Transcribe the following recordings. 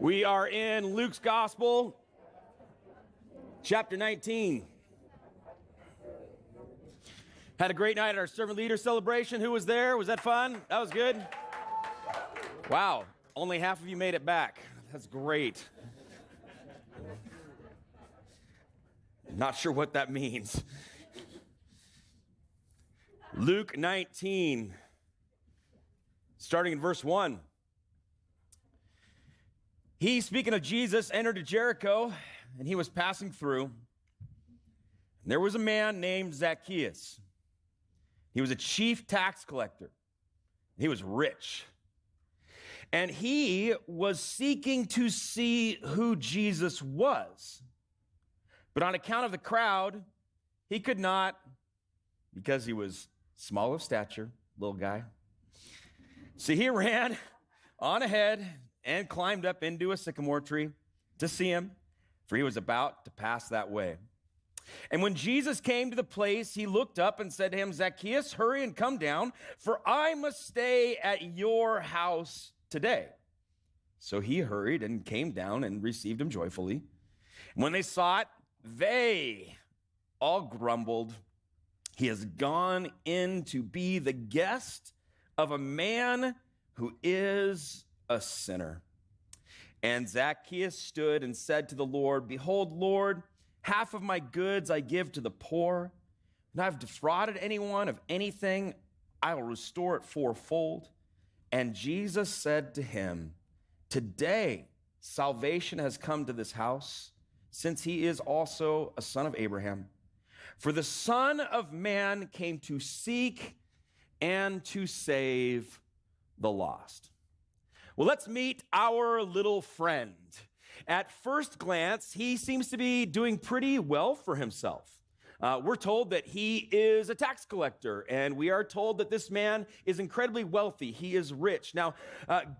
We are in Luke's Gospel, chapter 19. Had a great night at our servant leader celebration. Who was there? Was that fun? That was good? Wow, only half of you made it back. That's great. Not sure what that means. Luke 19, starting in verse 1. He, speaking of Jesus, entered Jericho, and he was passing through. And there was a man named Zacchaeus. He was a chief tax collector. He was rich. And he was seeking to see who Jesus was. But on account of the crowd, he could not, because he was small of stature, little guy. So he ran on ahead and climbed up into a sycamore tree to see him, for he was about to pass that way. And when Jesus came to the place, he looked up and said to him, "Zacchaeus, hurry and come down, for I must stay at your house today." So he hurried and came down and received him joyfully. When they saw it, they all grumbled, "He has gone in to be the guest of a man who is a sinner." And Zacchaeus stood and said to the Lord, "Behold, Lord, half of my goods I give to the poor. When I have defrauded anyone of anything, I will restore it fourfold." And Jesus said to him, "Today salvation has come to this house, since he is also a son of Abraham. For the Son of Man came to seek and to save the lost." Well, let's meet our little friend. At first glance, he seems to be doing pretty well for himself. We're told that he is a tax collector, and we are told that this man is incredibly wealthy. He is rich. Now,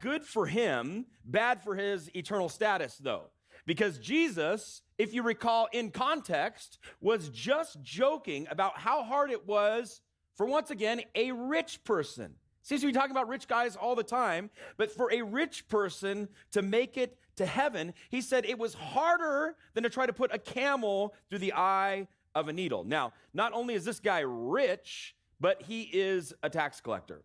good for him, bad for his eternal status, though, because Jesus, if you recall in context, was just joking about how hard it was for, once again, a rich person. Seems to be talking about rich guys all the time, but for a rich person to make it to heaven, he said it was harder than to try to put a camel through the eye of a needle. Now, not only is this guy rich, but he is a tax collector.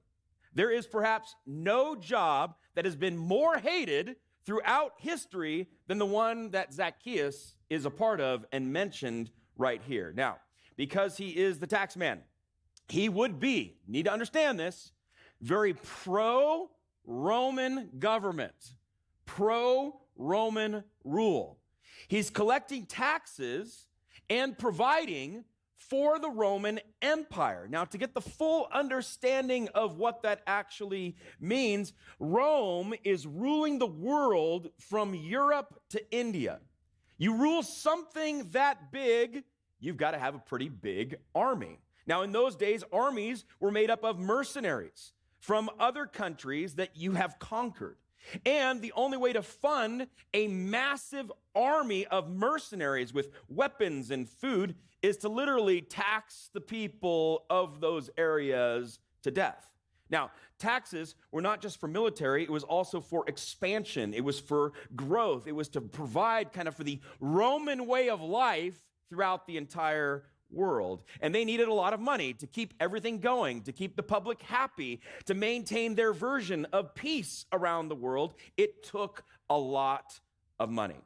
There is perhaps no job that has been more hated throughout history than the one that Zacchaeus is a part of and mentioned right here. Now, because he is the tax man, he would be, need to understand this, very pro-Roman government, pro-Roman rule. He's collecting taxes and providing for the Roman Empire. Now, to get the full understanding of what that actually means, Rome is ruling the world from Europe to India. You rule something that big, you've got to have a pretty big army. Now, in those days, armies were made up of mercenaries from other countries that you have conquered. And the only way to fund a massive army of mercenaries with weapons and food is to literally tax the people of those areas to death. Now, taxes were not just for military, it was also for expansion. It was for growth. It was to provide kind of for the Roman way of life throughout the entire world. And they needed a lot of money to keep everything going, to keep the public happy, to maintain their version of peace around the world. It took a lot of money.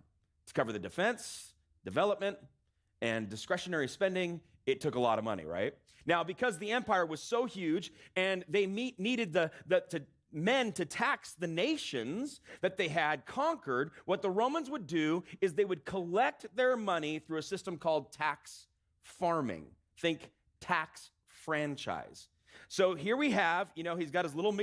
To cover the defense, development, and discretionary spending, it took a lot of money, right? Now, because the empire was so huge and they needed the men to tax the nations that they had conquered, what the Romans would do is they would collect their money through a system called tax farming. Think tax franchise. So here we have, he's got his little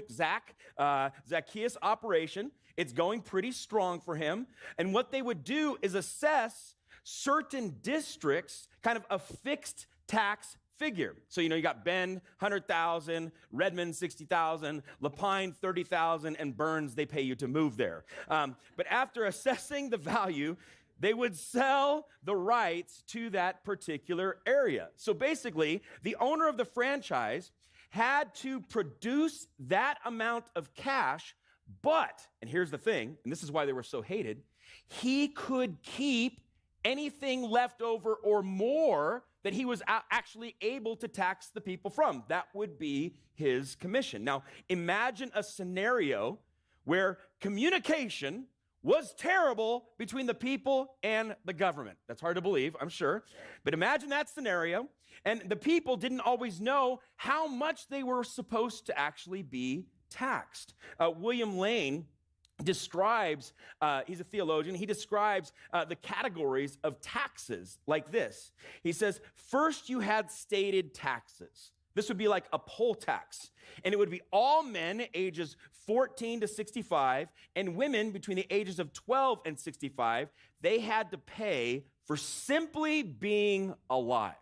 Zacchaeus operation. It's going pretty strong for him. And what they would do is assess certain districts kind of a fixed tax figure. So, you got Bend, 100,000, Redmond, 60,000, Lapine, 30,000, and Burns, they pay you to move there. But after assessing the value, they would sell the rights to that particular area. So basically, the owner of the franchise had to produce that amount of cash But, and here's the thing, and this is why they were so hated, he could keep anything left over or more that he was actually able to tax the people from. That would be his commission. Now, imagine a scenario where communication was terrible between the people and the government. That's hard to believe, I'm sure. But imagine that scenario, and the people didn't always know how much they were supposed to actually be taxed. William Lane describes, he's a theologian, he describes the categories of taxes like this. He says, first you had stated taxes. This would be like a poll tax, and it would be all men ages 14 to 65 and women between the ages of 12 and 65. They had to pay for simply being alive.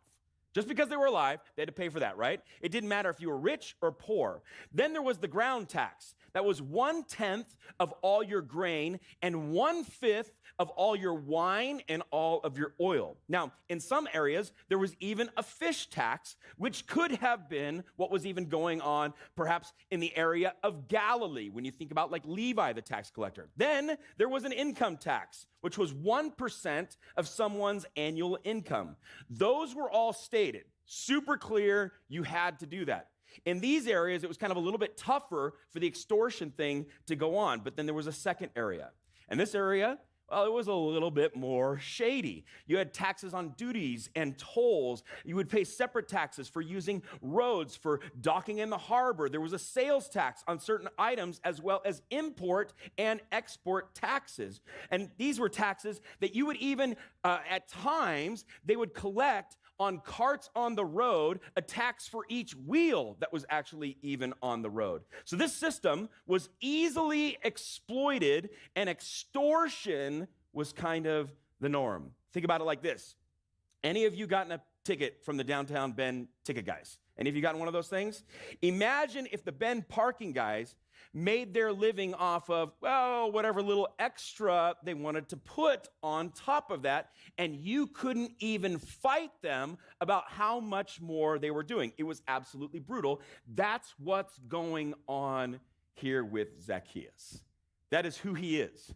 Just because they were alive, they had to pay for that, right? It didn't matter if you were rich or poor. Then there was the ground tax. That was 1/10 of all your grain and 1/5 of all your wine and all of your oil. Now, in some areas, there was even a fish tax, which could have been what was even going on perhaps in the area of Galilee, when you think about like Levi, the tax collector. Then there was an income tax, which was 1% of someone's annual income. Those were all stated, super clear, you had to do that. In these areas, it was kind of a little bit tougher for the extortion thing to go on, but then there was a second area. And this area, well, it was a little bit more shady. You had taxes on duties and tolls. You would pay separate taxes for using roads, for docking in the harbor. There was a sales tax on certain items, as well as import and export taxes. And these were taxes that you would even, at times, they would collect on carts on the road, a tax for each wheel that was actually even on the road. So this system was easily exploited, and extortion was kind of the norm. Think about it like this. Any of you gotten a ticket from the downtown Bend ticket guys? Any of you gotten one of those things? Imagine if the Bend parking guys made their living off of, well, whatever little extra they wanted to put on top of that, and you couldn't even fight them about how much more they were doing. It was absolutely brutal. That's what's going on here with Zacchaeus. That is who he is.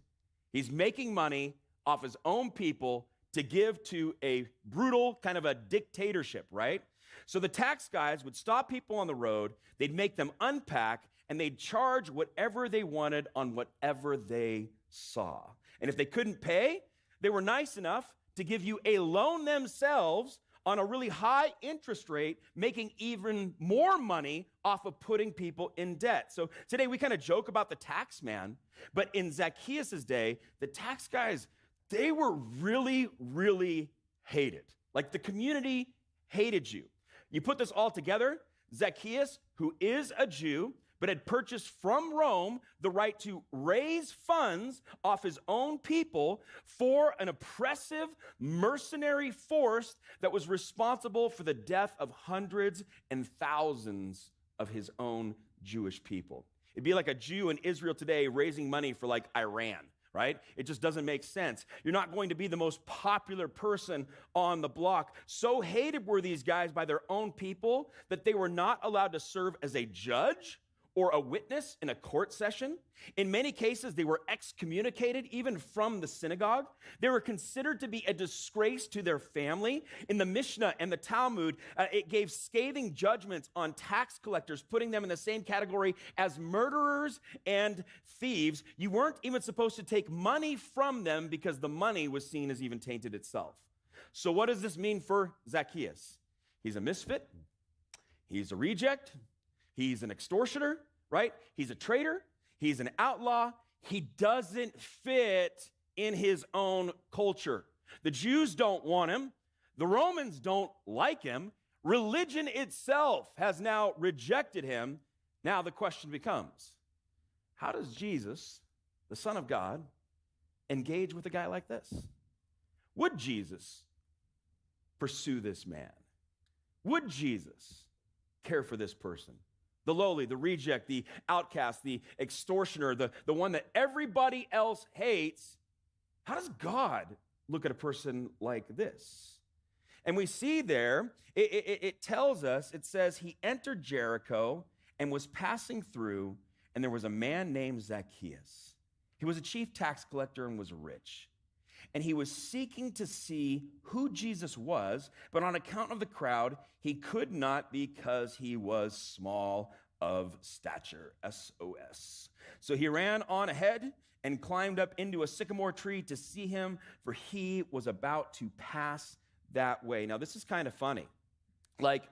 He's making money off his own people to give to a brutal kind of a dictatorship, right? So the tax guys would stop people on the road, they'd make them unpack, and they'd charge whatever they wanted on whatever they saw. And if they couldn't pay, they were nice enough to give you a loan themselves on a really high interest rate, making even more money off of putting people in debt. So today we kind of joke about the tax man, but in Zacchaeus' day, the tax guys, they were really, really hated. Like the community hated you. You put this all together, Zacchaeus, who is a Jew, but had purchased from Rome the right to raise funds off his own people for an oppressive, mercenary force that was responsible for the death of hundreds and thousands of his own Jewish people. It'd be like a Jew in Israel today raising money for like Iran, right? It just doesn't make sense. You're not going to be the most popular person on the block. So hated were these guys by their own people that they were not allowed to serve as a judge or a witness in a court session. In many cases, they were excommunicated even from the synagogue. They were considered to be a disgrace to their family. In the Mishnah and the Talmud, it gave scathing judgments on tax collectors, putting them in the same category as murderers and thieves. You weren't even supposed to take money from them because the money was seen as even tainted itself. So what does this mean for Zacchaeus? He's a misfit. He's a reject. He's an extortioner, right? He's a traitor. He's an outlaw. He doesn't fit in his own culture. The Jews don't want him. The Romans don't like him. Religion itself has now rejected him. Now the question becomes, how does Jesus, the Son of God, engage with a guy like this? Would Jesus pursue this man? Would Jesus care for this person? The lowly, the reject, the outcast, the extortioner, the one that everybody else hates. How does God look at a person like this? And we see there, it tells us, it says, he entered Jericho and was passing through, and there was a man named Zacchaeus. He was a chief tax collector and was rich. And he was seeking to see who Jesus was, but on account of the crowd, he could not because he was small of stature, SOS. So he ran on ahead and climbed up into a sycamore tree to see him, for he was about to pass that way. Now, this is kind of funny. Like,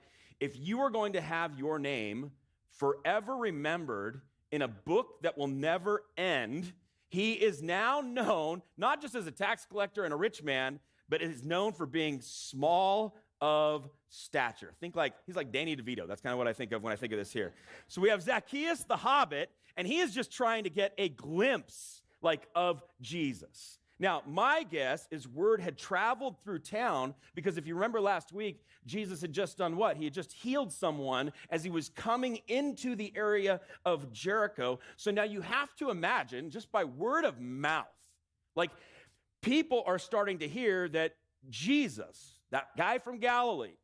if you are going to have your name forever remembered in a book that will never end, he is now known not just as a tax collector and a rich man, but is known for being small of stature. Think like, he's like Danny DeVito. That's kind of what I think of when I think of this here. So we have Zacchaeus the Hobbit, and he is just trying to get a glimpse, like, of Jesus. Now, my guess is word had traveled through town because if you remember last week, Jesus had just done what? He had just healed someone as he was coming into the area of Jericho. So now you have to imagine, just by word of mouth, like people are starting to hear that Jesus, that guy from Galilee,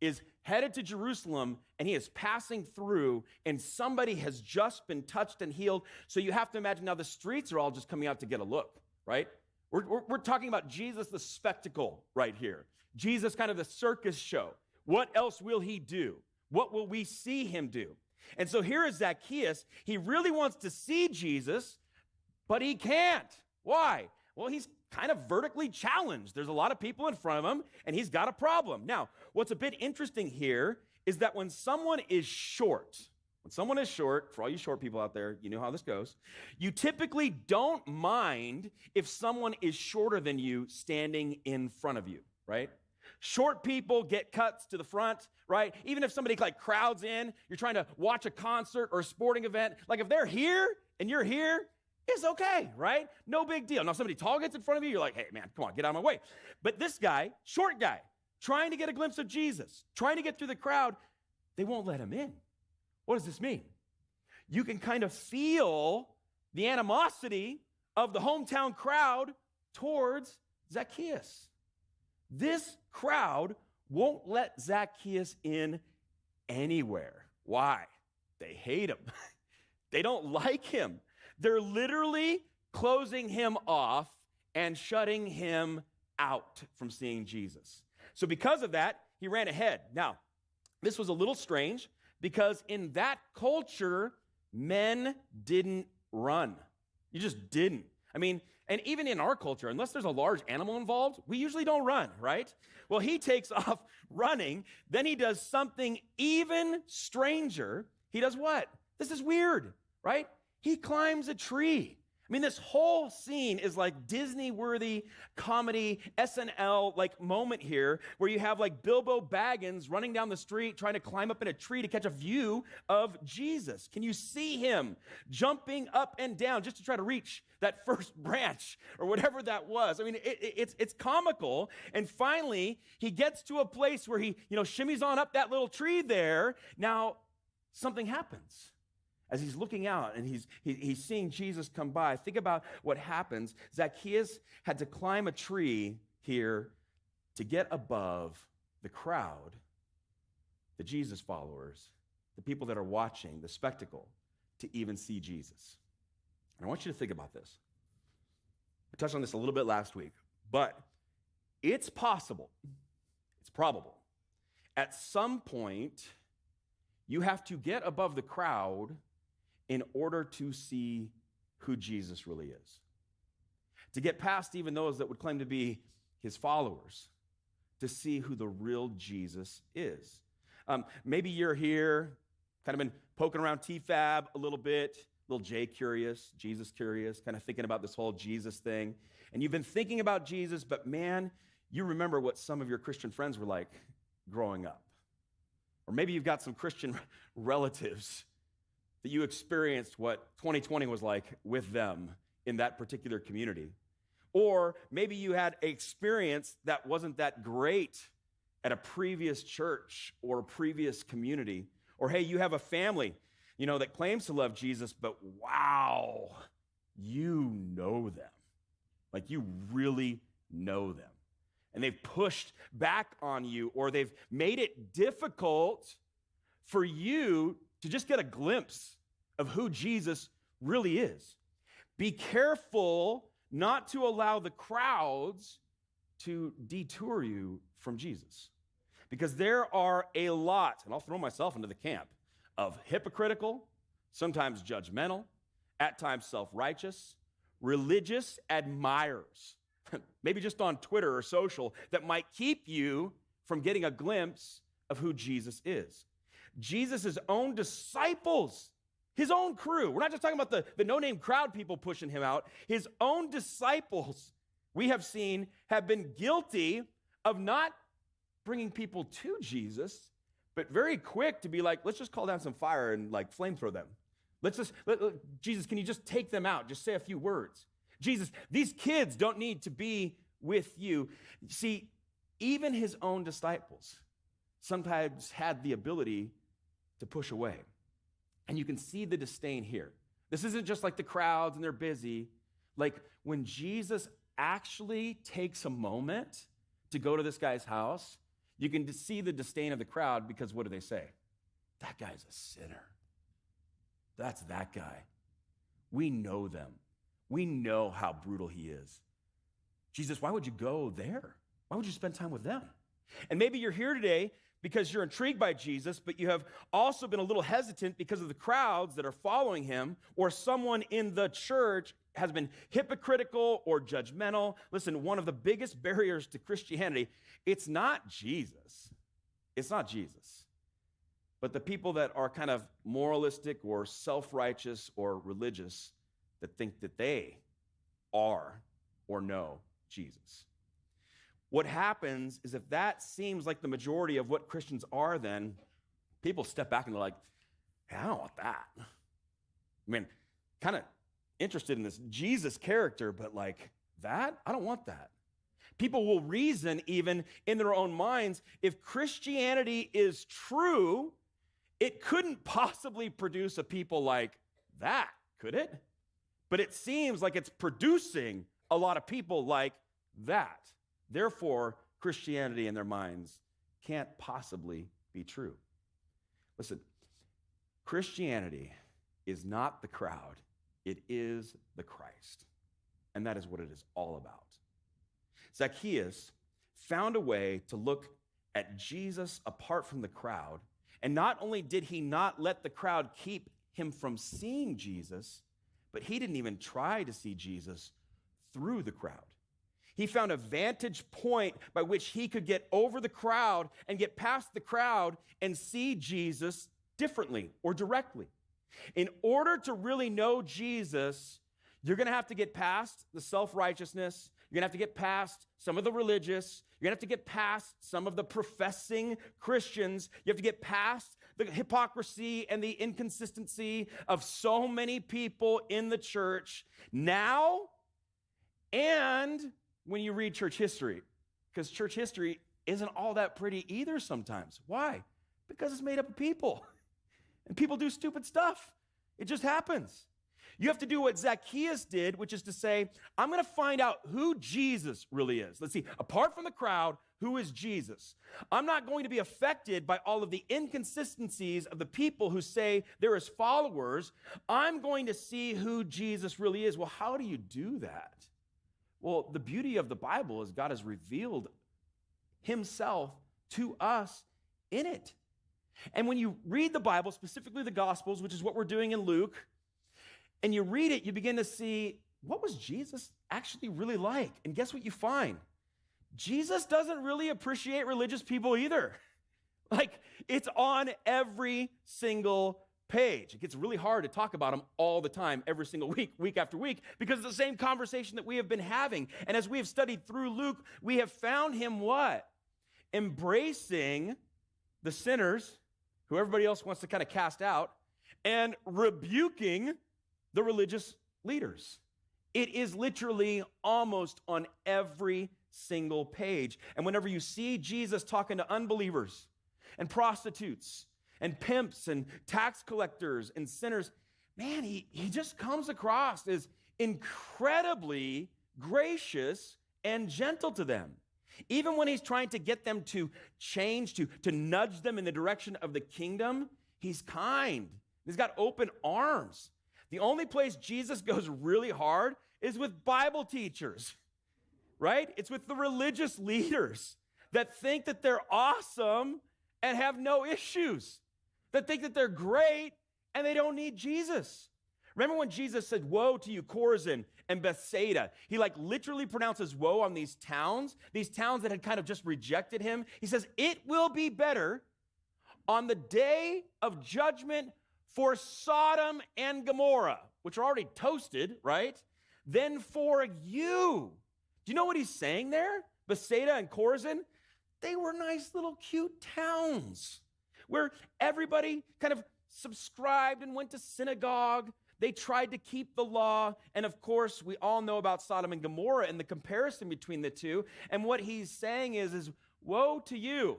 is headed to Jerusalem and he is passing through and somebody has just been touched and healed. So you have to imagine now the streets are all just coming out to get a look, right? We're talking about Jesus, the spectacle right here. Jesus, kind of the circus show. What else will he do? What will we see him do? And so here is Zacchaeus. He really wants to see Jesus, but he can't. Why? Well, he's kind of vertically challenged. There's a lot of people in front of him, and he's got a problem. Now, what's a bit interesting here is that when someone is short, for all you short people out there, you know how this goes. You typically don't mind if someone is shorter than you standing in front of you, right? Short people get cuts to the front, right? Even if somebody like crowds in, you're trying to watch a concert or a sporting event. Like if they're here and you're here, it's okay, right? No big deal. Now, if somebody tall gets in front of you, you're like, hey, man, come on, get out of my way. But this guy, short guy, trying to get a glimpse of Jesus, trying to get through the crowd, they won't let him in. What does this mean? You can kind of feel the animosity of the hometown crowd towards Zacchaeus. This crowd won't let Zacchaeus in anywhere. Why? They hate him. They don't like him. They're literally closing him off and shutting him out from seeing Jesus. So because of that, he ran ahead. Now, this was a little strange because in that culture, men didn't run. You just didn't. I mean, and even in our culture, unless there's a large animal involved, we usually don't run, right? Well, he takes off running. Then he does something even stranger. He does what? This is weird, right? He climbs a tree. I mean, this whole scene is like Disney-worthy comedy, SNL-like moment here where you have like Bilbo Baggins running down the street trying to climb up in a tree to catch a view of Jesus. Can you see him jumping up and down just to try to reach that first branch or whatever that was? I mean, it's comical. And finally, he gets to a place where he, shimmies on up that little tree there. Now, something happens. As he's looking out and he's seeing Jesus come by, think about what happens. Zacchaeus had to climb a tree here to get above the crowd, the Jesus followers, the people that are watching the spectacle, to even see Jesus. And I want you to think about this. I touched on this a little bit last week, but it's possible, it's probable, at some point you have to get above the crowd in order to see who Jesus really is. To get past even those that would claim to be his followers, to see who the real Jesus is. Maybe you're here, kind of been poking around TFAB a little bit, little J curious, Jesus curious, kind of thinking about this whole Jesus thing. And you've been thinking about Jesus, but man, you remember what some of your Christian friends were like growing up. Or maybe you've got some Christian relatives that you experienced what 2020 was like with them in that particular community. Or maybe you had an experience that wasn't that great at a previous church or a previous community. Or hey, you have a family, that claims to love Jesus, but wow, you know them. Like you really know them. And they've pushed back on you, or they've made it difficult for you to just get a glimpse of who Jesus really is. Be careful not to allow the crowds to detour you from Jesus. Because there are a lot, and I'll throw myself into the camp, of hypocritical, sometimes judgmental, at times self-righteous, religious admirers, maybe just on Twitter or social, that might keep you from getting a glimpse of who Jesus is. Jesus' own disciples, his own crew, we're not just talking about the no-name crowd people pushing him out, his own disciples, we have seen, have been guilty of not bringing people to Jesus, but very quick to be like, let's just call down some fire and like flamethrow them. Jesus, can you just take them out? Just say a few words. Jesus, these kids don't need to be with you. See, even his own disciples sometimes had the ability to push away. And you can see the disdain here. This isn't just like the crowds and they're busy. Like when Jesus actually takes a moment to go to this guy's house, you can see the disdain of the crowd because what do they say? That guy's a sinner. That's that guy. We know them. We know how brutal he is. Jesus, why would you go there? Why would you spend time with them? And maybe you're here today because you're intrigued by Jesus, but you have also been a little hesitant because of the crowds that are following him, or someone in the church has been hypocritical or judgmental. Listen, one of the biggest barriers to Christianity, it's not Jesus. It's not Jesus. But the people that are kind of moralistic or self-righteous or religious that think that they are or know Jesus. What happens is if that seems like the majority of what Christians are, then people step back and they're like, hey, I don't want that. I mean, kind of interested in this Jesus character, but like that, I don't want that. People will reason even in their own minds, if Christianity is true, it couldn't possibly produce a people like that, could it? But it seems like it's producing a lot of people like that. Therefore, Christianity in their minds can't possibly be true. Listen, Christianity is not the crowd. It is the Christ. And that is what it is all about. Zacchaeus found a way to look at Jesus apart from the crowd. And not only did he not let the crowd keep him from seeing Jesus, but he didn't even try to see Jesus through the crowd. He found a vantage point by which he could get over the crowd and get past the crowd and see Jesus differently or directly. In order to really know Jesus, you're going to have to get past the self-righteousness. You're going to have to get past some of the religious. You're going to have to get past some of the professing Christians. You have to get past the hypocrisy and the inconsistency of so many people in the church now and when you read church history. Because church history isn't all that pretty either sometimes. Why? Because it's made up of people. And people do stupid stuff. It just happens. You have to do what Zacchaeus did, which is to say, I'm going to find out who Jesus really is. Let's see, apart from the crowd, who is Jesus? I'm not going to be affected by all of the inconsistencies of the people who say they're his followers. I'm going to see who Jesus really is. Well, how do you do that? Well, the beauty of the Bible is God has revealed himself to us in it. And when you read the Bible, specifically the Gospels, which is what we're doing in Luke, and you read it, you begin to see, what was Jesus actually really like? And guess what you find? Jesus doesn't really appreciate religious people either. Like, it's on every single page. It gets really hard to talk about him all the time, every single week, week after week, because it's the same conversation that we have been having. And as we have studied through Luke, we have found him what? Embracing the sinners, who everybody else wants to kind of cast out, and rebuking the religious leaders. It is literally almost on every single page. And whenever you see Jesus talking to unbelievers and prostitutes and pimps and tax collectors and sinners, man, he just comes across as incredibly gracious and gentle to them. Even when he's trying to get them to change, to nudge them in the direction of the kingdom, he's kind He's got open arms. The only place Jesus goes really hard is with Bible teachers, right? It's with the religious leaders that think that they're awesome and have no issues, that think that they're great and they don't need Jesus. Remember when Jesus said, woe to you, Chorazin and Bethsaida? He literally pronounces woe on these towns that had kind of just rejected him. He says, it will be better on the day of judgment for Sodom and Gomorrah, which are already toasted, right? Than for you. Do you know what he's saying there? Bethsaida and Chorazin, they were nice little cute towns where everybody kind of subscribed and went to synagogue. They tried to keep the law. And of course, we all know about Sodom and Gomorrah and the comparison between the two. And what he's saying is woe to you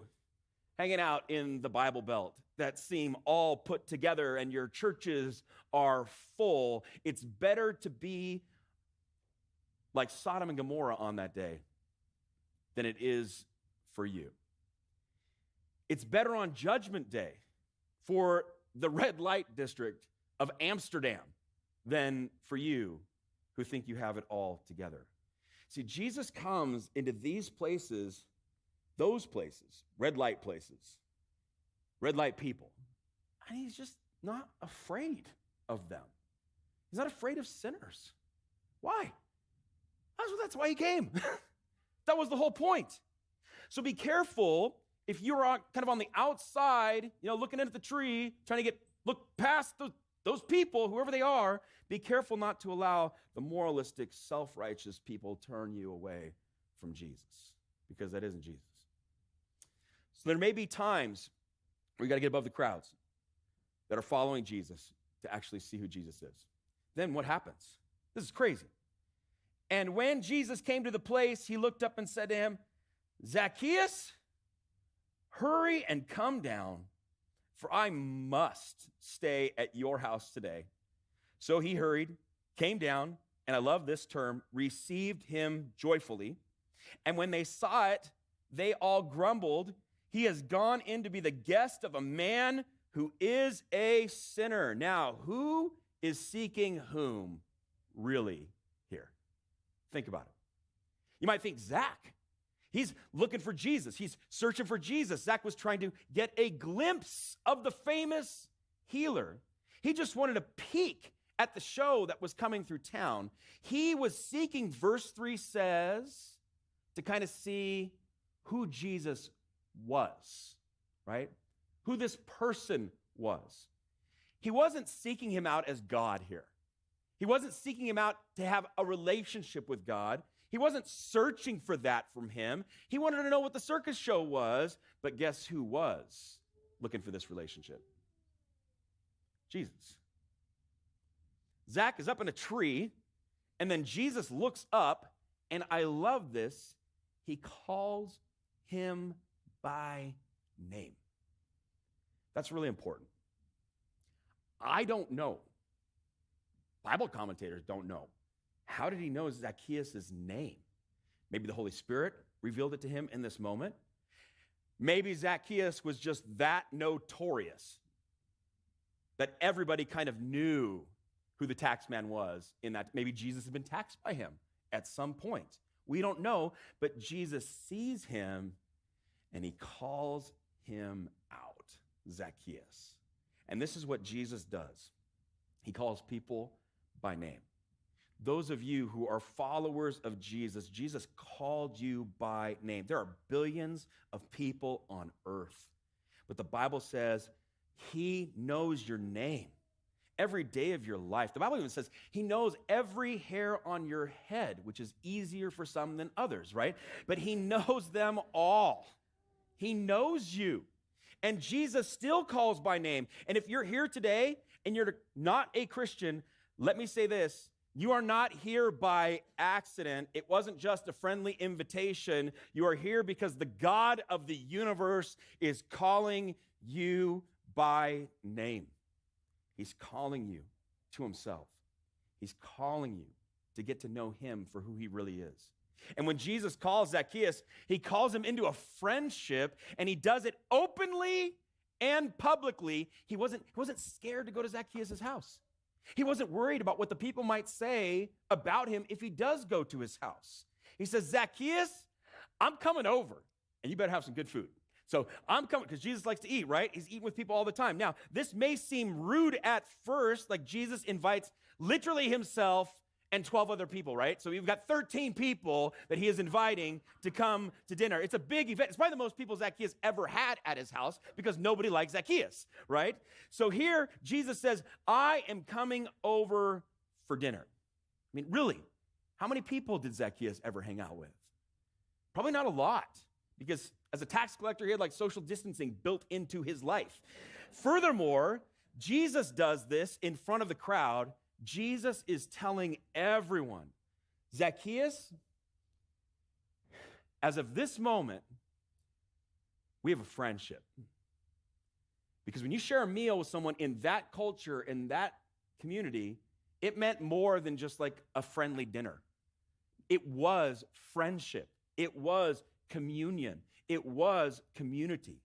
hanging out in the Bible Belt that seem all put together and your churches are full. It's better to be like Sodom and Gomorrah on that day than it is for you. It's better on Judgment Day for the red light district of Amsterdam than for you who think you have it all together. See, Jesus comes into these places, those places, red light places, red light people, and he's just not afraid of them. He's not afraid of sinners. Why? That's why he came. That was the whole point. So be careful if you're kind of on the outside, looking in at the tree, trying to look past those people, whoever they are. Be careful not to allow the moralistic, self-righteous people turn you away from Jesus, because that isn't Jesus. So there may be times where you got to get above the crowds that are following Jesus to actually see who Jesus is. Then what happens? This is crazy. And when Jesus came to the place, he looked up and said to him, Zacchaeus, hurry and come down, for I must stay at your house today. So he hurried, came down, and I love this term, received him joyfully. And when they saw it, they all grumbled, he has gone in to be the guest of a man who is a sinner. Now, who is seeking whom really here? Think about it. You might think Zach. He's looking for Jesus. He's searching for Jesus. Zach was trying to get a glimpse of the famous healer. He just wanted a peek at the show that was coming through town. He was seeking, verse 3 says, to kind of see who Jesus was, right? Who this person was. He wasn't seeking him out as God here. He wasn't seeking him out to have a relationship with God. He wasn't searching for that from him. He wanted to know what the circus show was, but guess who was looking for this relationship? Jesus. Zach is up in a tree, and then Jesus looks up, and I love this. He calls him by name. That's really important. I don't know. Bible commentators don't know. How did he know Zacchaeus' name? Maybe the Holy Spirit revealed it to him in this moment. Maybe Zacchaeus was just that notorious that everybody kind of knew who the tax man was in that. Maybe Jesus had been taxed by him at some point. We don't know, but Jesus sees him and he calls him out, Zacchaeus. And this is what Jesus does. He calls people by name. Those of you who are followers of Jesus, Jesus called you by name. There are billions of people on earth, but the Bible says he knows your name every day of your life. The Bible even says he knows every hair on your head, which is easier for some than others, right? But he knows them all. He knows you. And Jesus still calls by name. And if you're here today and you're not a Christian, let me say this. You are not here by accident. It wasn't just a friendly invitation. You are here because the God of the universe is calling you by name. He's calling you to himself. He's calling you to get to know him for who he really is. And when Jesus calls Zacchaeus, he calls him into a friendship, and he does it openly and publicly. He wasn't scared to go to Zacchaeus' house. He wasn't worried about what the people might say about him if he does go to his house. He says, Zacchaeus, I'm coming over, and you better have some good food. So I'm coming, because Jesus likes to eat, right? He's eating with people all the time. Now, this may seem rude at first, like Jesus invites literally himself and 12 other people, right? So we've got 13 people that he is inviting to come to dinner. It's a big event. It's probably the most people Zacchaeus ever had at his house because nobody likes Zacchaeus, right? So here, Jesus says, I am coming over for dinner. I mean, really, how many people did Zacchaeus ever hang out with? Probably not a lot, because as a tax collector, he had like social distancing built into his life. Furthermore, Jesus does this in front of the crowd. Jesus is telling everyone, Zacchaeus, as of this moment, we have a friendship. Because when you share a meal with someone in that culture, in that community, it meant more than just like a friendly dinner. It was friendship. It was communion. It was community.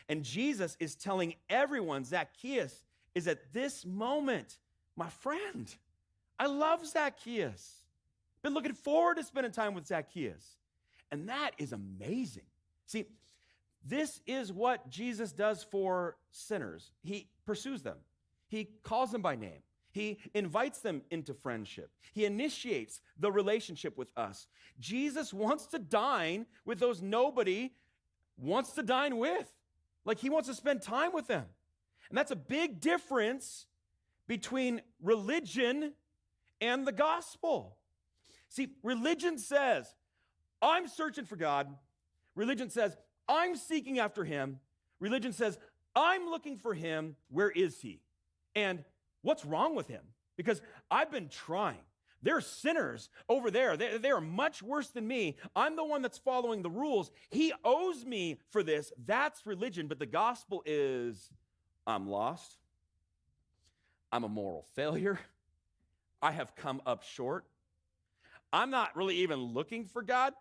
And Jesus is telling everyone, Zacchaeus is at this moment my friend. I love Zacchaeus. Been looking forward to spending time with Zacchaeus. And that is amazing. See, this is what Jesus does for sinners. He pursues them. He calls them by name. He invites them into friendship. He initiates the relationship with us. Jesus wants to dine with those nobody wants to dine with. Like he wants to spend time with them. And that's a big difference between religion and the gospel. See, religion says, I'm searching for God. Religion says, I'm seeking after him. Religion says, I'm looking for him. Where is he? And what's wrong with him? Because I've been trying. There are sinners over there. They are much worse than me. I'm the one that's following the rules. He owes me for this. That's religion. But the gospel is, I'm lost. I'm a moral failure. I have come up short. I'm not really even looking for God,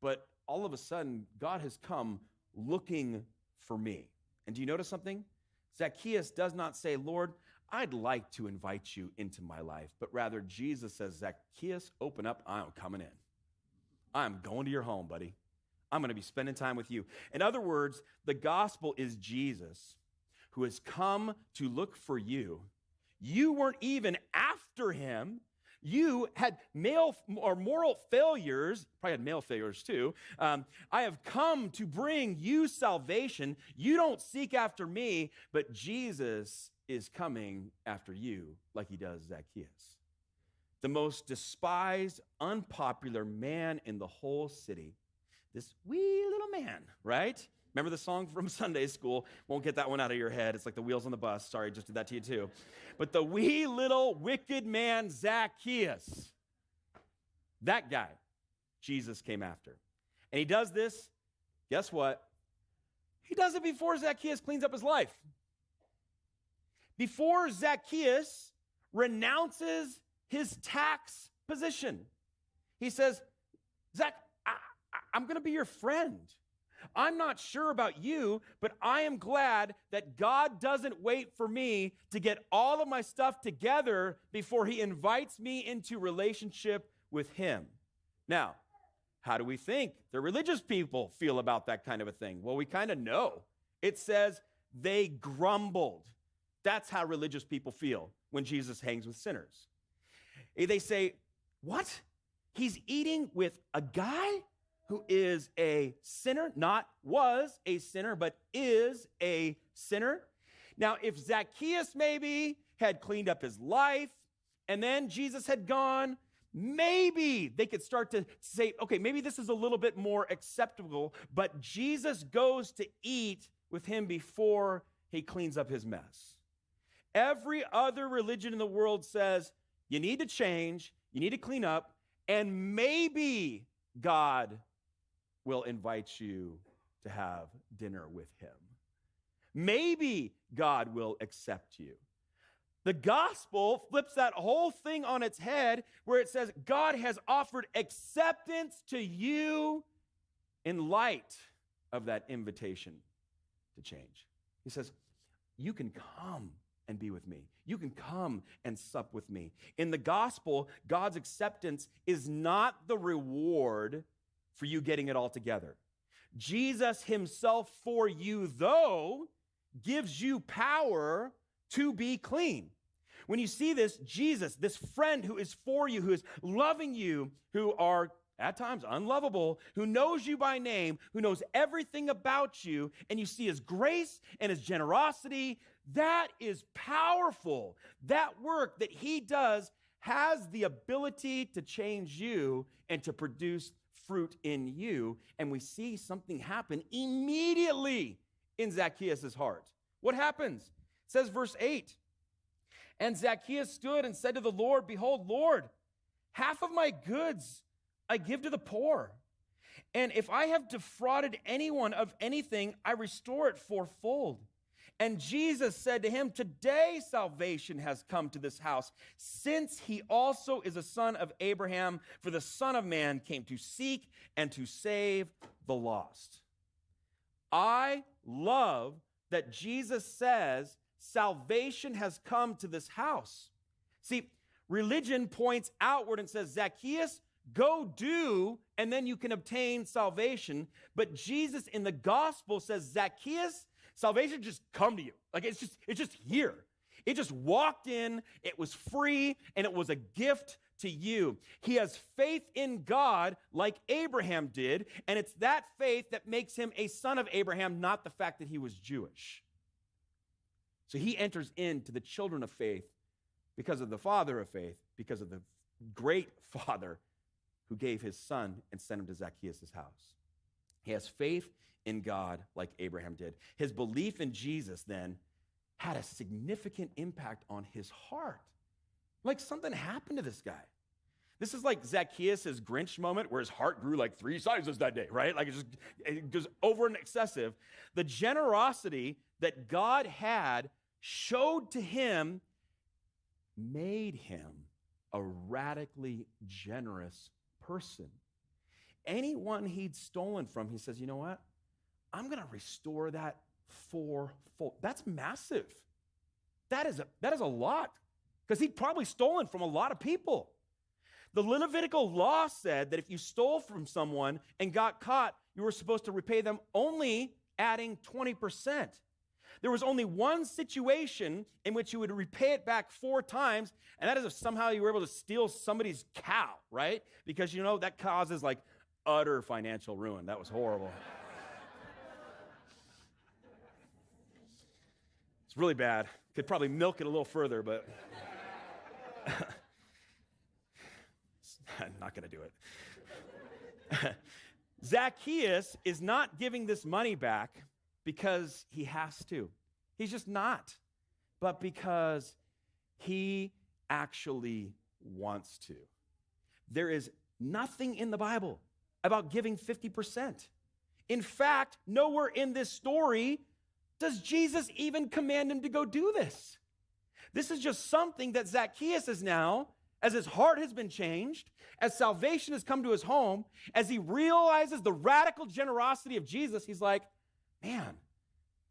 but all of a sudden, God has come looking for me. And do you notice something? Zacchaeus does not say, Lord, I'd like to invite you into my life, but rather Jesus says, Zacchaeus, open up, I'm coming in. I'm going to your home, buddy. I'm going to be spending time with you. In other words, the gospel is Jesus who has come to look for you. You weren't even after him. You had moral failures, probably had male failures too. I have come to bring you salvation. You don't seek after me, but Jesus is coming after you like he does Zacchaeus. The most despised, unpopular man in the whole city. This wee little man, right? Remember the song from Sunday school? Won't get that one out of your head. It's like the wheels on the bus. Sorry, just did that to you too. But the wee little wicked man, Zacchaeus, that guy, Jesus came after. And he does this, guess what? He does it before Zacchaeus cleans up his life. Before Zacchaeus renounces his tax position. He says, Zach, I'm going to be your friend. I'm not sure about you, but I am glad that God doesn't wait for me to get all of my stuff together before he invites me into relationship with him. Now, how do we think the religious people feel about that kind of a thing? Well, we kind of know. It says they grumbled. That's how religious people feel when Jesus hangs with sinners. They say, what? He's eating with a guy who is a sinner, not was a sinner, but is a sinner. Now, if Zacchaeus maybe had cleaned up his life and then Jesus had gone, maybe they could start to say, okay, maybe this is a little bit more acceptable, but Jesus goes to eat with him before he cleans up his mess. Every other religion in the world says, you need to change, you need to clean up, and maybe God will invite you to have dinner with him. Maybe God will accept you. The gospel flips that whole thing on its head where it says God has offered acceptance to you in light of that invitation to change. He says, you can come and be with me. You can come and sup with me. In the gospel, God's acceptance is not the reward for you getting it all together. Jesus himself for you, though, gives you power to be clean. When you see this, Jesus, this friend who is for you, who is loving you, who are at times unlovable, who knows you by name, who knows everything about you, and you see his grace and his generosity, that is powerful. That work that he does has the ability to change you and to produce fruit in you. And we see something happen immediately in Zacchaeus' heart. What happens? It says, verse 8, and Zacchaeus stood and said to the Lord, behold, Lord, half of my goods I give to the poor. And if I have defrauded anyone of anything, I restore it fourfold. And Jesus said to him, today salvation has come to this house, since he also is a son of Abraham, for the Son of Man came to seek and to save the lost. I love that Jesus says salvation has come to this house. See, religion points outward and says, Zacchaeus, go do, and then you can obtain salvation. But Jesus in the gospel says, Zacchaeus, salvation just come to you. Like it's just here. It just walked in, it was free, and it was a gift to you. He has faith in God like Abraham did, and it's that faith that makes him a son of Abraham, not the fact that he was Jewish. So he enters into the children of faith because of the father of faith, because of the great father who gave his son and sent him to Zacchaeus' house. He has faith in God like Abraham did. His belief in Jesus then had a significant impact on his heart. Like something happened to this guy. This is like Zacchaeus' Grinch moment where his heart grew like 3 sizes that day, right? Like it goes over and excessive. The generosity that God had showed to him made him a radically generous person. Anyone he'd stolen from, he says, you know what? I'm going to restore that fourfold. That's massive. That is a lot, because he'd probably stolen from a lot of people. The Levitical law said that if you stole from someone and got caught, you were supposed to repay them only adding 20%. There was only one situation in which you would repay it back 4 times, and that is if somehow you were able to steal somebody's cow, right? Because, you know, that causes like utter financial ruin. That was horrible. It's really bad. Could probably milk it a little further, but I'm not going to do it. Zacchaeus is not giving this money back because he has to. He's just not. But because he actually wants to. There is nothing in the Bible about giving 50%. In fact, nowhere in this story does Jesus even command him to go do this. This is just something that Zacchaeus is now, as his heart has been changed, as salvation has come to his home, as he realizes the radical generosity of Jesus, he's like, man,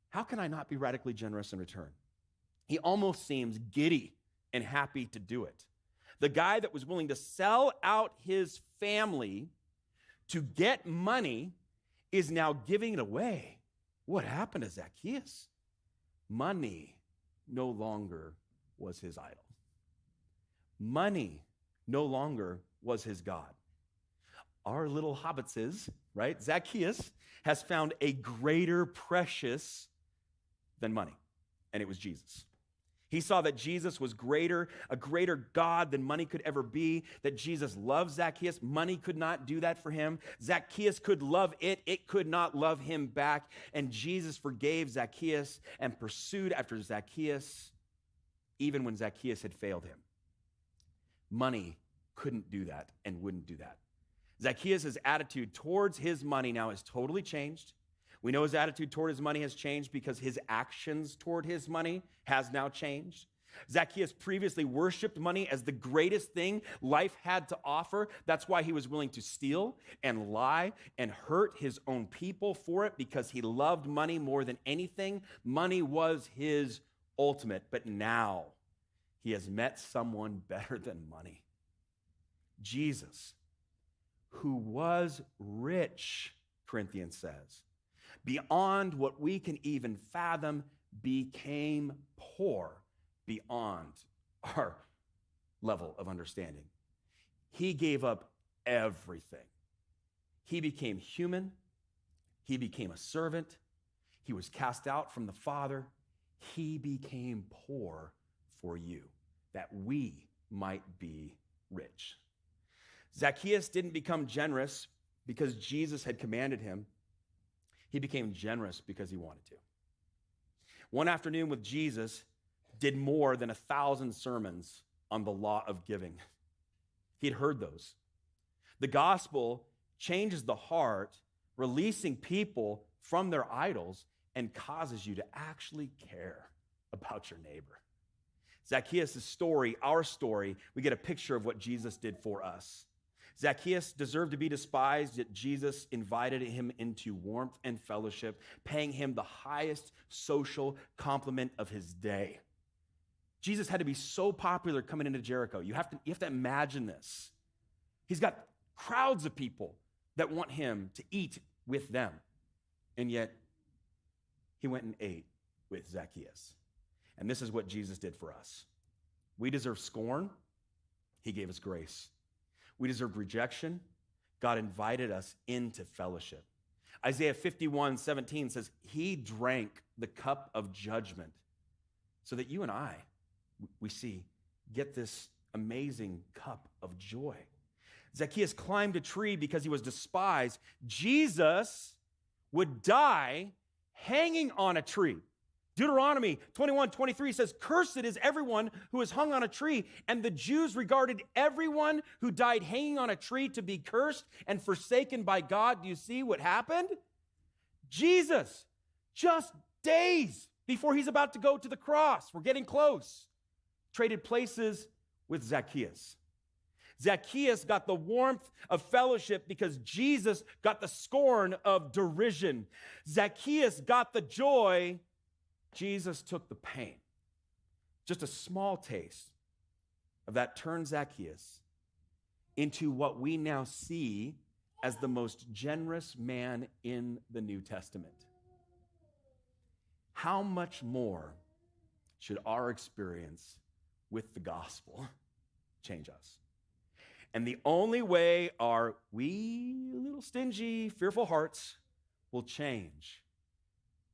how can I not be radically generous in return? He almost seems giddy and happy to do it. The guy that was willing to sell out his family to get money is now giving it away. What happened to Zacchaeus? Money no longer was his idol. Money no longer was his God. Our little hobbitses, right? Zacchaeus has found a greater precious than money, and it was Jesus. He saw that Jesus was greater, a greater God than money could ever be, that Jesus loved Zacchaeus. Money could not do that for him. Zacchaeus could love it. It could not love him back. And Jesus forgave Zacchaeus and pursued after Zacchaeus, even when Zacchaeus had failed him. Money couldn't do that and wouldn't do that. Zacchaeus' attitude towards his money now has totally changed. We know his attitude toward his money has changed because his actions toward his money has now changed. Zacchaeus previously worshiped money as the greatest thing life had to offer. That's why he was willing to steal and lie and hurt his own people for it, because he loved money more than anything. Money was his ultimate. But now he has met someone better than money. Jesus, who was rich, Corinthians says, beyond what we can even fathom, became poor beyond our level of understanding. He gave up everything. He became human. He became a servant. He was cast out from the Father. He became poor for you, that we might be rich. Zacchaeus didn't become generous because Jesus had commanded him. He became generous because he wanted to. One afternoon with Jesus did more than 1,000 sermons on the law of giving. He'd heard those. The gospel changes the heart, releasing people from their idols, and causes you to actually care about your neighbor. Zacchaeus' story, our story, we get a picture of what Jesus did for us. Zacchaeus deserved to be despised, yet Jesus invited him into warmth and fellowship, paying him the highest social compliment of his day. Jesus had to be so popular coming into Jericho. You have to imagine this. He's got crowds of people that want him to eat with them. And yet, he went and ate with Zacchaeus. And this is what Jesus did for us. We deserve scorn. He gave us grace. We deserved rejection. God invited us into fellowship. Isaiah 51:17 says, he drank the cup of judgment so that you and I, we see, get this amazing cup of joy. Zacchaeus climbed a tree because he was despised. Jesus would die hanging on a tree. Deuteronomy 21:23 says, cursed is everyone who is hung on a tree. And the Jews regarded everyone who died hanging on a tree to be cursed and forsaken by God. Do you see what happened? Jesus, just days before he's about to go to the cross, we're getting close, traded places with Zacchaeus. Zacchaeus got the warmth of fellowship because Jesus got the scorn of derision. Zacchaeus got the joy. Jesus took the pain. Just a small taste of that turned Zacchaeus into what we now see as the most generous man in the New Testament. How much more should our experience with the gospel change us? And the only way our wee little stingy, fearful hearts will change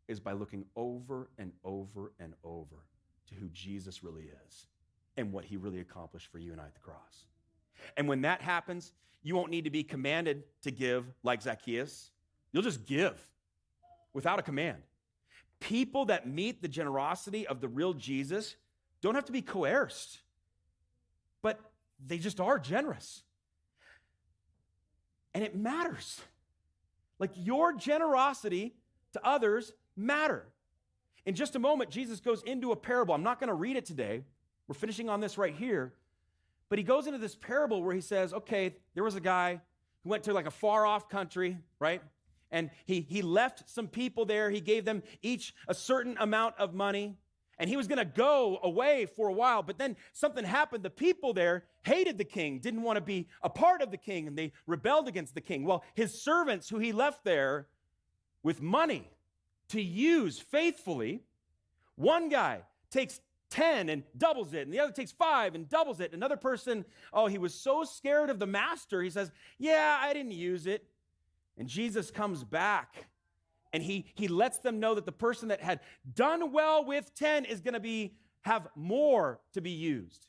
is by looking over and over and over to who Jesus really is and what he really accomplished for you and I at the cross. And when that happens, you won't need to be commanded to give like Zacchaeus. You'll just give without a command. People that meet the generosity of the real Jesus don't have to be coerced, but they just are generous. And it matters. Like your generosity to others matter. In just a moment, Jesus goes into a parable. I'm not going to read it today. We're finishing on this right here. But he goes into this parable where he says, okay, there was a guy who went to like a far off country, right? And he left some people there. He gave them each a certain amount of money. And he was going to go away for a while, but then something happened. The people there hated the king, didn't want to be a part of the king, and they rebelled against the king. Well, his servants who he left there with money to use faithfully, one guy takes 10 and doubles it, and the other takes 5 and doubles it. Another person, he was so scared of the master, he says, yeah, I didn't use it. And Jesus comes back. And he lets them know that the person that had done well with 10 is going to have more to be used.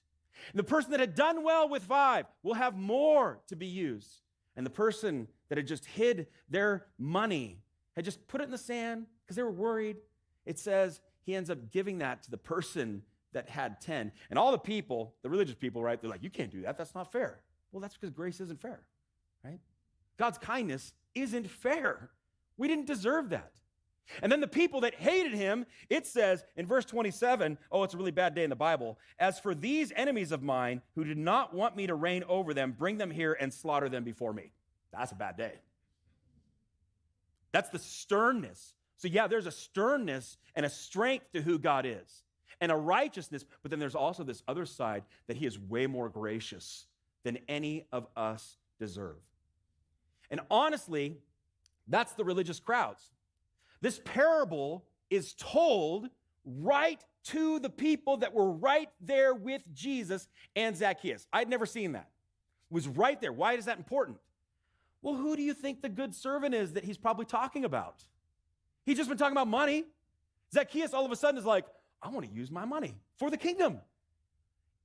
And the person that had done well with 5 will have more to be used. And the person that had just hid their money, had just put it in the sand because they were worried, it says he ends up giving that to the person that had 10. And all the people, the religious people, right, they're like, you can't do that. That's not fair. Well, that's because grace isn't fair, right? God's kindness isn't fair. We didn't deserve that. And then the people that hated him, it says in verse 27, oh, it's a really bad day in the Bible. As for these enemies of mine who did not want me to reign over them, bring them here and slaughter them before me. That's a bad day. That's the sternness. So yeah, there's a sternness and a strength to who God is and a righteousness, but then there's also this other side that he is way more gracious than any of us deserve. And honestly, that's the religious crowds. This parable is told right to the people that were right there with Jesus and Zacchaeus. I'd never seen that. It was right there. Why is that important? Well, who do you think the good servant is that he's probably talking about? He's just been talking about money. Zacchaeus all of a sudden is like, I want to use my money for the kingdom.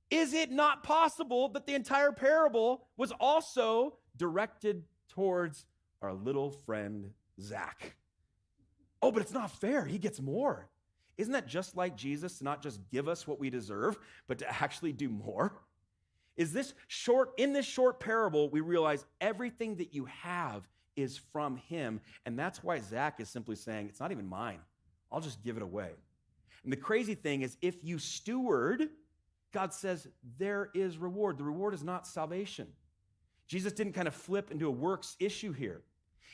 Is it not possible that the entire parable was also directed towards our little friend Zach? Oh, but it's not fair. He gets more. Isn't that just like Jesus to not just give us what we deserve, but to actually do more? In this short parable, we realize everything that you have is from him. And that's why Zach is simply saying, it's not even mine. I'll just give it away. And the crazy thing is, if you steward, God says there is reward. The reward is not salvation. Jesus didn't kind of flip into a works issue here.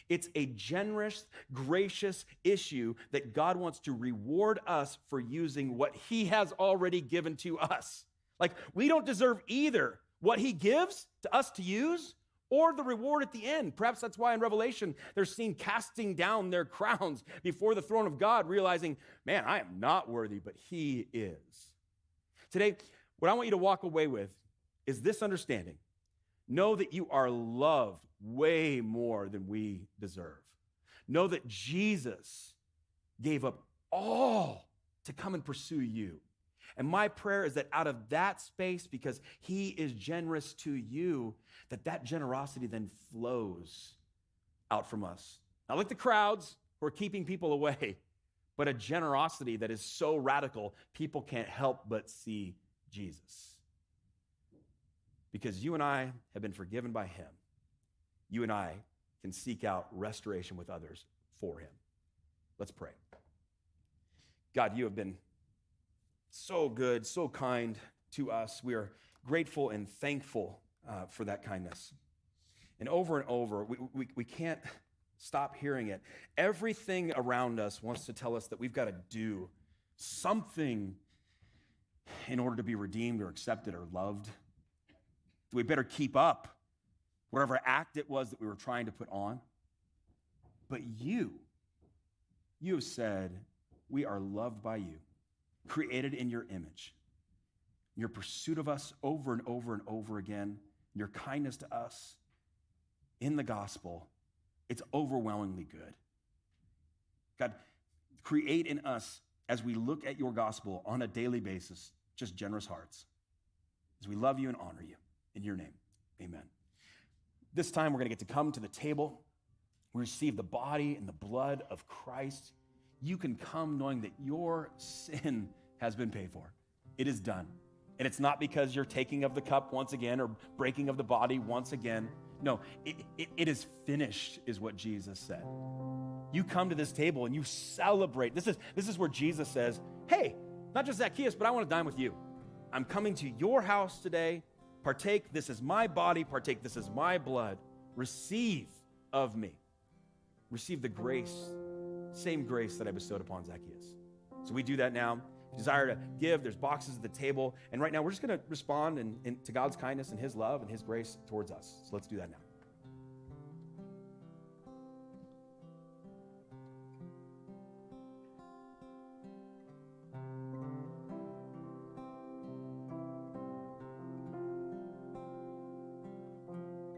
It's a generous, gracious issue that God wants to reward us for using what he has already given to us. Like, we don't deserve either what he gives to us to use or the reward at the end. Perhaps that's why in Revelation they're seen casting down their crowns before the throne of God, realizing, man, I am not worthy, but he is. Today, what I want you to walk away with is this understanding. Know that you are loved way more than we deserve. Know that Jesus gave up all to come and pursue you. And my prayer is that out of that space, because he is generous to you, that generosity then flows out from us. Not like the crowds who are keeping people away, but a generosity that is so radical, people can't help but see Jesus. Because you and I have been forgiven by him. You and I can seek out restoration with others for him. Let's pray. God, you have been so good, so kind to us. We are grateful and thankful for that kindness. And over, we can't stop hearing it. Everything around us wants to tell us that we've got to do something in order to be redeemed or accepted or loved. We better keep up whatever act it was that we were trying to put on. But you have said we are loved by you, created in your image. Your pursuit of us over and over and over again, your kindness to us in the gospel, it's overwhelmingly good. God, create in us, as we look at your gospel on a daily basis, just generous hearts, as we love you and honor you. In your name, amen. This time we're going to get to come to the table. We receive the body and the blood of Christ. You can come knowing that your sin has been paid for. It is done. And it's not because you're taking of the cup once again or breaking of the body once again. No, it is finished, is what Jesus said. You come to this table and you celebrate. This is where Jesus says, hey, not just Zacchaeus, but I want to dine with you. I'm coming to your house today. Partake, this is my body. Partake, this is my blood. Receive of me. Receive the grace, same grace that I bestowed upon Zacchaeus. So we do that now. If you desire to give, there's boxes at the table. And right now, we're just going to respond to God's kindness and his love and his grace towards us. So let's do that now.